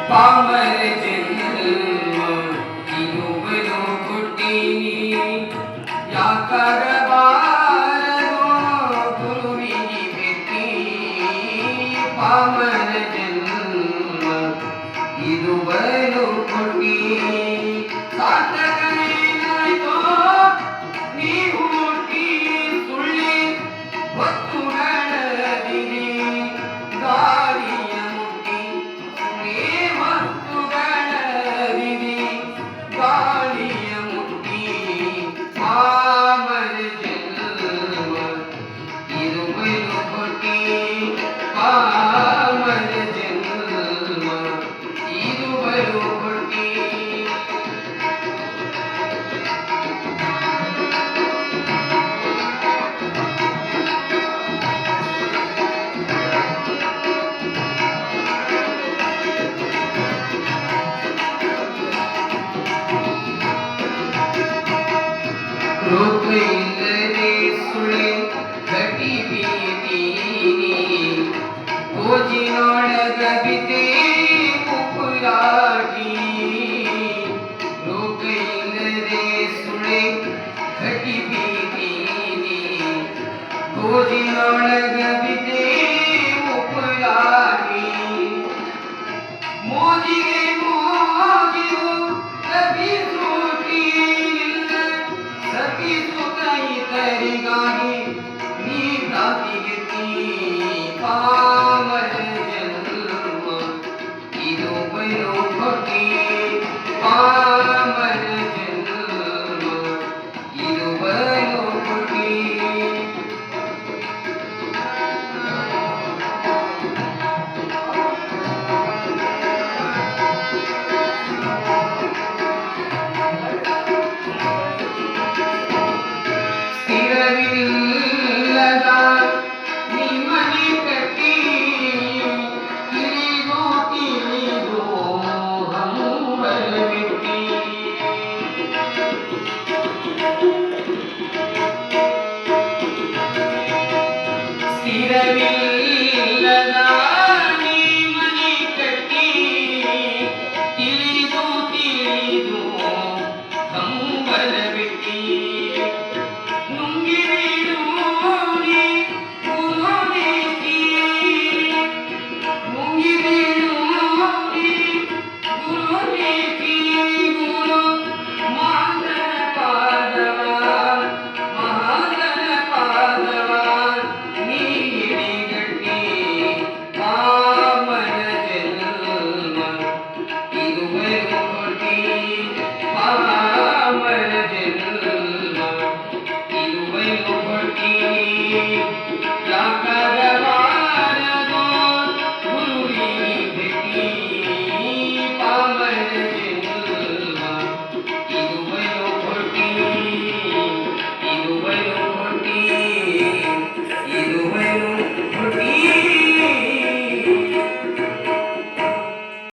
ಪಾಮರ ಜನ್ಮ ಇದು ಬಲು ಕೊಟ್ಟೀನಿ ಯಾಕಾರ ಬಾರದೋ ಗುರುವಿಗೆ ಬೆಟ್ಟಿ ಪಾಮರ ಜನ್ಮ ಇದು ಬಲು ಕೊಟ್ಟಿ ಸಾರ್ಥಕನೇನಾಯ್ತೋ ನೀ ಹುಟ್ಟಿ ಸುಳ್ಳಿ ಹೊತ್ತು ನಡೆದಿರಿ ಗಾಳಿಯ ಮುಟ್ಟಿ ಸುಳ್ಳಿ ಹೊತ್ತು ನಡೆದಿರಿ ಗಾಳಿಯ ಮುಟ್ಟಿ ಪಾಮರ ಜನ್ಮ ಇದು ಬಲು ಕೊಟ್ಟಿ ಪಾಮರ ಜನ್ಮ ಇದು ಬಲು ಕೊಟ್ಟಿ ರೂಪ ಇಲ್ಲದೆ ಸುಳೆ ಗಟ್ಟಿ ಬೀದೀನಿ ಗೋಜಿನೊಳಗ ಬಿದ್ದೆ ಕುಕ್ಕುಲಾಟಿ ರೂಪ ಇಲ್ಲದೆ ಸುಳೆ ಗಟ್ಟಿ ಬೀದೀನಿ ಗೋಜಿನೊಳಗ ಬಿದ್ದೆ ಕುಕ್ಕುಲಾಟಿ ಮೋಜಿಗೆ ಮೋಜಿರು ತಪ್ಪಿಸೋಟಿ ಇಲ್ಲ ಸತಿಸುತ್ತ ಇತರಿಗಾಗಿ ನೀ ಭ್ರಾಂತಿಗೆತ್ತಿ ಪಾಮರ ಜನ್ಮ ಇದು ಬಲು ಕೊಟ್ಟಿ ಪಾಮರ ಜನ್ಮ ಇದು ಬಲು ಕೊಟ್ಟಿ ಸ್ಥಿರವಿಲ್ಲದ ನಿಮ್ಮನೆ ಕಟ್ಟಿ ತಿಳಿದು ತಿಳಿದು ಹಂಬಲ ಬಿಟ್ಟಿ ಸ್ಥಿರವಿಲ್ಲ